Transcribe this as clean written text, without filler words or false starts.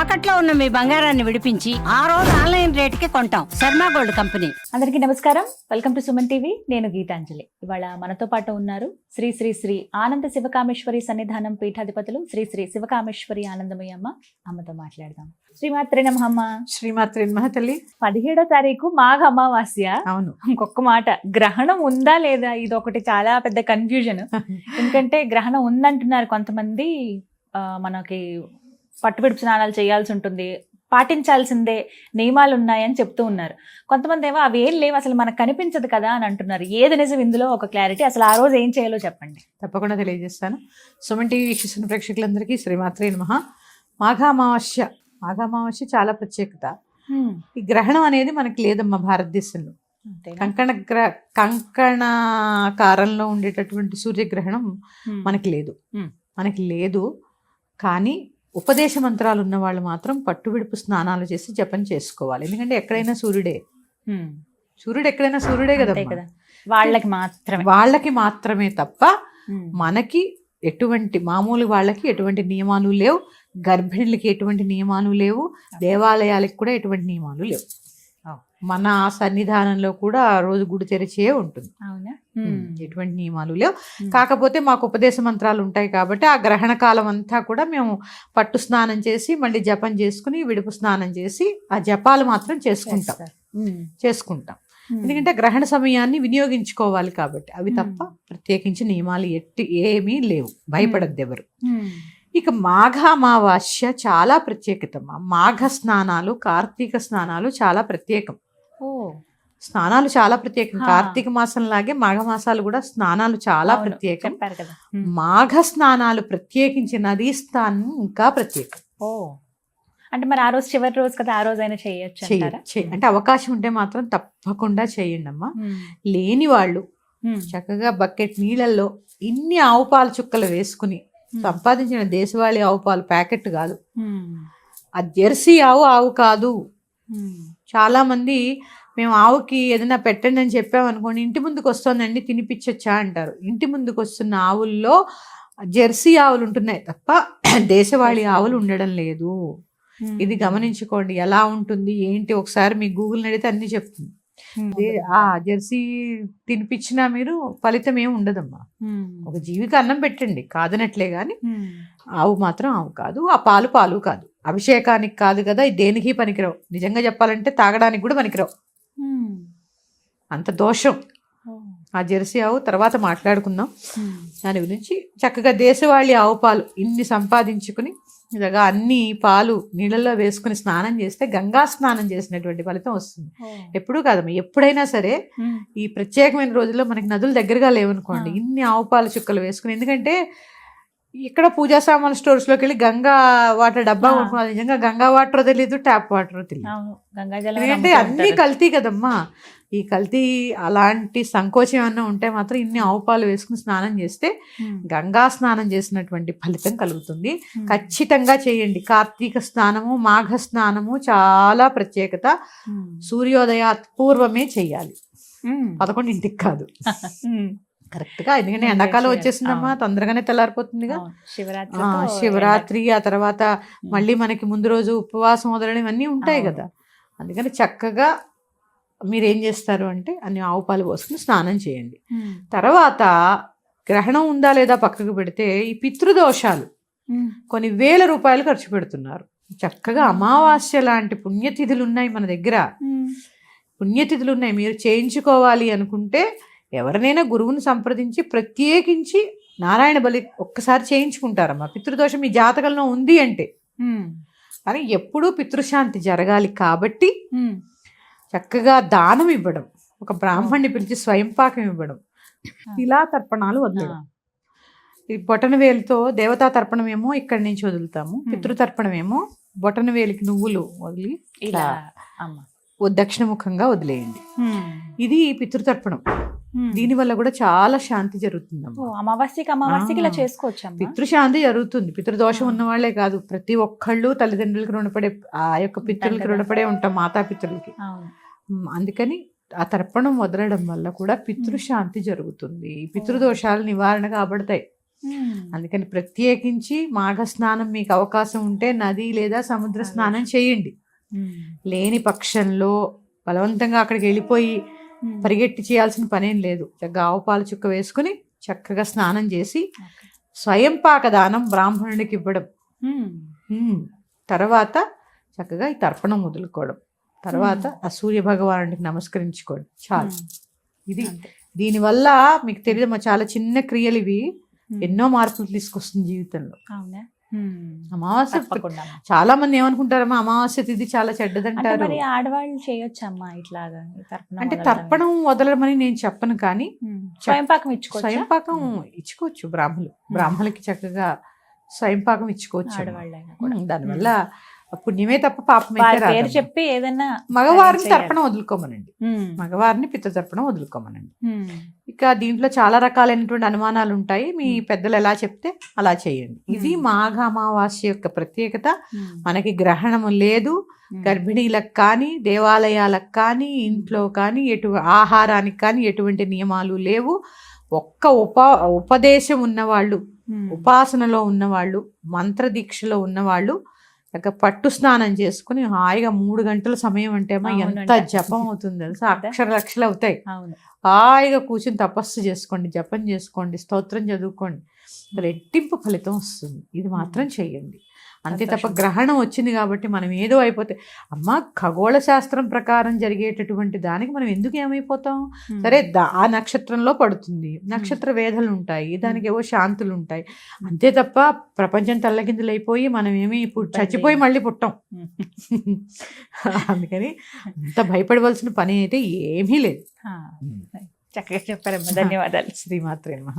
తాకట్లో ఉన్న మీ బంగారాన్ని విడిపించి ఆ రోజు ఆన్లైన్ రేటుకి కొంటాం. Sharma gold company. అందరికీ నమస్కారం. Welcome to Suman TV. నేను గీతాంజలి. ఇవాళ మనతో పాటు ఉన్నారు శ్రీ శ్రీ శ్రీ ఆనంద శివకామేశ్వరి సన్నిధానం పీఠాధిపతులు శ్రీ శ్రీ శివకామేశ్వరి ఆనందమయ్య అమ్మతో మాట్లాడదాం. శ్రీమాత్రే నమః అమ్మ. శ్రీమాత్రే నమః తల్లి. 17వ తారీఖు మాఘ అమావాస్య. అవును. ఇంకొక మాట, గ్రహణం ఉందా లేదా, ఇది ఒకటి చాలా పెద్ద కన్ఫ్యూజన్. ఎందుకంటే గ్రహణం ఉందంటున్నారు కొంతమంది, మనకి పట్టుబిడుపు స్నానాలు చేయాల్సి ఉంటుంది, పాటించాల్సిందే నియమాలు ఉన్నాయని చెప్తూ ఉన్నారు. కొంతమంది ఏమో అవి ఏం లేవు, అసలు మనకు కనిపించదు కదా అని అంటున్నారు. ఏది నిజం ఇందులో ఒక క్లారిటీ, అసలు ఆ రోజు ఏం చేయాలో చెప్పండి. తప్పకుండా తెలియజేస్తాను. సుమన్ టీవీ వీక్షిస్తున్న ప్రేక్షకులందరికీ శ్రీమాత్రే నమః. మాఘ అమావాస్య చాలా ప్రత్యేకత. ఈ గ్రహణం అనేది మనకి లేదమ్మా భారతదేశంలో. కంకణాకారంలో ఉండేటటువంటి సూర్యగ్రహణం మనకి లేదు. కానీ ఉపదేశ మంత్రాలు ఉన్న వాళ్ళు మాత్రం పట్టువిడుపు స్నానాలు చేసి జపం చేసుకోవాలి. ఎందుకంటే ఎక్కడైనా సూర్యుడు ఎక్కడైనా సూర్యుడే కదా. వాళ్ళకి మాత్రమే తప్ప మనకి మామూలు వాళ్ళకి ఎటువంటి నియమాలు లేవు. గర్భిణులకి ఎటువంటి నియమాలు లేవు. దేవాలయాలకు కూడా ఎటువంటి నియమాలు లేవు. మన సన్నిధానంలో కూడా ఆ రోజు గుడి తెరిచే ఉంటుంది. ఎటువంటి నియమాలు లేవు. కాకపోతే మాకు ఉపదేశ మంత్రాలు ఉంటాయి కాబట్టి ఆ గ్రహణ కాలం అంతా కూడా మేము పట్టు స్నానం చేసి మళ్ళీ జపం చేసుకుని విడుపు స్నానం చేసి ఆ జపాలు మాత్రం చేసుకుంటాం. ఎందుకంటే గ్రహణ సమయాన్ని వినియోగించుకోవాలి కాబట్టి. అవి తప్ప ప్రత్యేకించి నియమాలు ఏమీ లేవు. భయపడద్దు ఎవరు. ఇక మాఘ అమావాస్య చాలా ప్రత్యేకతమ్మా. మాఘ స్నానాలు, కార్తీక స్నానాలు చాలా ప్రత్యేకం. స్నానాలు చాలా ప్రత్యేకం. కార్తీక మాసం లాగే మాఘ మాసాలు కూడా స్నానాలు చాలా ప్రత్యేకం. మాఘ స్నానాలు ప్రత్యేకించి నదీ స్నానం ఇంకా ప్రత్యేకం. అంటే మరి ఆ రోజు చివరి రోజు కదా, ఆ రోజు అయినా చేయొచ్చు. అంటే అవకాశం ఉంటే మాత్రం తప్పకుండా చేయండి అమ్మా. లేని వాళ్ళు చక్కగా బకెట్ నీళ్ళల్లో ఇన్ని ఆవు పాలు చుక్కలు వేసుకుని సంపాదించిన దేశవాళీ ఆవు పాలు ప్యాకెట్ కాదు, ఆ జెర్సీ ఆవు కాదు. చాలా మంది మేము ఆవుకి ఏదైనా పెట్టండి అని చెప్పామనుకోండి, ఇంటి ముందుకు వస్తుందండి తినిపించచ్చా అంటారు. ఇంటి ముందుకు వస్తున్న ఆవుల్లో జెర్సీ ఆవులు ఉంటున్నాయి తప్ప దేశవాళీ ఆవులు ఉండడం లేదు. ఇది గమనించుకోండి. ఎలా ఉంటుంది ఏంటి ఒకసారి మీ గూగుల్ అడిగితే అన్ని చెప్తుంది. ఆ జెర్సీ తినిపించినా మీరు ఫలితం ఏమి ఉండదమ్మా. ఒక జీవికి అన్నం పెట్టండి కాదనట్లే గాని ఆవు మాత్రం ఆవు కాదు. ఆ పాలు కాదు. అభిషేకానికి కాదు కదా, దేనికి పనికిరావు. నిజంగా చెప్పాలంటే తాగడానికి కూడా పనికిరావు. అంత దోషం ఆ జెర్సీ ఆవు. తర్వాత మాట్లాడుకుందాం దాని గురించి. చక్కగా దేశవాళీ ఆవు పాలు ఇన్ని సంపాదించుకుని ఇలాగా అన్ని పాలు నీళ్ళల్లో వేసుకుని స్నానం చేస్తే గంగా స్నానం చేసినటువంటి ఫలితం వస్తుంది. ఎప్పుడూ కాదమ్మా, ఎప్పుడైనా సరే ఈ ప్రత్యేకమైన రోజుల్లో మనకి నదులు దగ్గరగా లేవనుకోండి, ఇన్ని ఆవు పాలు చుక్కలు వేసుకుని. ఎందుకంటే ఇక్కడ పూజా సామాన్ స్టోర్స్ లోకి వెళ్ళి గంగా వాటర్ డబ్బా కొనుక్కున్నది. నిజంగా గంగా వాటర్ తెలియదు, ట్యాప్ వాటర్ తెలియదు. ఎందుకంటే అన్ని కల్తీ కదమ్మా. ఈ కల్తీ అలాంటి సంకోచం ఏమన్నా ఉంటే మాత్రం ఇన్ని ఆవు పాలు వేసుకుని స్నానం చేస్తే గంగా స్నానం చేసినటువంటి ఫలితం కలుగుతుంది. ఖచ్చితంగా చేయండి. కార్తీక స్నానము, మాఘ స్నానము చాలా ప్రత్యేకత. సూర్యోదయ పూర్వమే చెయ్యాలి, 11ంటికి కాదు. కరెక్ట్ గా. ఎందుకంటే ఎండాకాలం వచ్చేసిందమ్మా, తొందరగానే తెల్లారిపోతుందిగా. శివరాత్రి ఆ తర్వాత మళ్ళీ మనకి ముందు రోజు ఉపవాసం వదలడం ఇవన్నీ ఉంటాయి కదా. అందుకని చక్కగా మీరేం చేస్తారు అంటే అన్ని ఆవు పాలు పోసుకుని స్నానం చేయండి. తర్వాత గ్రహణం ఉందా లేదా పక్కకు పెడితే ఈ పితృదోషాలు కొన్ని వేల రూపాయలు ఖర్చు పెడుతున్నారు. చక్కగా అమావాస్య లాంటి పుణ్యతిథులు ఉన్నాయి మన దగ్గర. పుణ్యతిథులు ఉన్నాయి. మీరు చేయించుకోవాలి అనుకుంటే ఎవరినైనా గురువుని సంప్రదించి ప్రత్యేకించి నారాయణ బలి ఒక్కసారి చేయించుకుంటారమ్మా. పితృదోషం మీ జాతకంలో ఉంది అంటే. కానీ ఎప్పుడూ పితృశాంతి జరగాలి కాబట్టి చక్కగా దానం ఇవ్వడం, ఒక బ్రాహ్మణ్ణి పిలిచి స్వయంపాకం ఇవ్వడం, ఇలా తర్పణాలు వదలడం. ఈ బొటన వేలుతో దేవతా తర్పణం ఏమో ఇక్కడి నుంచి వదులుతాము, పితృతర్పణం ఏమో బొటన వేలికి నువ్వులు వదిలి ఇలా దక్షిణముఖంగా వదిలేయండి. ఇది పితృతర్పణం. దీనివల్ల కూడా చాలా శాంతి జరుగుతుంది. అమావాస్యకి ఇలా చేసుకోవచ్చు. పితృశాంతి జరుగుతుంది. పితృదోషం ఉన్న వాళ్ళే కాదు, ప్రతి ఒక్కళ్ళు తల్లిదండ్రులకు రుణపడే, ఆ యొక్క పితృలకి రుణపడే ఉంటాం, మాతాపితృలకి. అందుకని ఆ తర్పణం వదలడం వల్ల కూడా పితృశాంతి జరుగుతుంది. పితృదోషాలు నివారణ కాబడతాయి. అందుకని ప్రత్యేకించి మాఘ స్నానం మీకు అవకాశం ఉంటే నది లేదా సముద్ర స్నానం చేయండి. లేని పక్షంలో బలవంతంగా అక్కడికి వెళ్ళిపోయి పరిగెట్టి చేయాల్సిన పనేం లేదు. చక్కగా ఆవు పాలు చుక్క వేసుకుని చక్కగా స్నానం చేసి స్వయం పాక దానం బ్రాహ్మణుడికి ఇవ్వడం, తర్వాత చక్కగా ఈ తర్పణం వదులుకోవడం, తర్వాత ఆ సూర్య భగవానుడికి నమస్కరించుకోండి చాలు. ఇది దీనివల్ల మీకు తెలియదు, చాలా చిన్న క్రియలు ఇవి ఎన్నో మార్పులు తీసుకొస్తుంది జీవితంలో. అమావాస్య చాలా మంది ఏమనుకుంటారమ్మా, అమావాస్య తిథి చాలా చెడ్డదంటారు. ఆడవాళ్ళు చేయొచ్చమ్మా ఇట్లాగా అంటే తర్పణం వదలమని నేను చెప్పను, కానీ స్వయంపాకం ఇచ్చుకోవచ్చు. బ్రాహ్మణులకి చక్కగా స్వయంపాకం ఇచ్చుకోవచ్చు. దానివల్ల పుణ్యమే తప్ప పాపమే పేరు చెప్పి ఏదైనా మగవారిని తర్పణం వదులుకోమనండి, మగవారిని పిత్త తర్పణం వదులుకోమనండి. ఇక దీంట్లో చాలా రకాలైనటువంటి అనుమానాలు ఉంటాయి. మీ పెద్దలు ఎలా చెప్తే అలా చేయండి. ఇది మాఘ అమావాస్య యొక్క ప్రత్యేకత. మనకి గ్రహణము లేదు, గర్భిణీలకు కానీ దేవాలయాలకు కానీ ఇంట్లో కానీ ఆహారానికి కానీ ఎటువంటి నియమాలు లేవు. ఒక్క ఉపదేశం ఉన్నవాళ్ళు, ఉపాసనలో ఉన్నవాళ్ళు, మంత్రదీక్షలో ఉన్నవాళ్ళు పట్టు స్నానం చేసుకుని హాయిగా 3 గంటల సమయం అంటే ఎంత జపం అవుతుంది తెలుసా, అక్షరాలు అవుతాయి. హాయిగా కూర్చుని తపస్సు చేసుకోండి, జపం చేసుకోండి, స్తోత్రం చదువుకోండి, రెట్టింపు ఫలితం వస్తుంది. ఇది మాత్రం చెయ్యండి. అంతే తప్ప గ్రహణం వచ్చింది కాబట్టి మనం ఏదో అయిపోతే, అమ్మ ఖగోళ శాస్త్రం ప్రకారం జరిగేటటువంటి దానికి మనం ఎందుకు ఏమైపోతాం? సరే ఆ నక్షత్రంలో పడుతుంది, నక్షత్ర వేధలు ఉంటాయి, దానికి ఏవో శాంతులు ఉంటాయి, అంతే తప్ప ప్రపంచం తల్లకిందులు అయిపోయి మనం ఏమి ఇప్పుడు చచ్చిపోయి మళ్ళీ పుట్టాం. అందుకని అంత భయపడవలసిన పని అయితే ఏమీ లేదు. చక్కగా చెప్పారమ్మా, ధన్యవాదాలు. శ్రీమాత్రే నమః.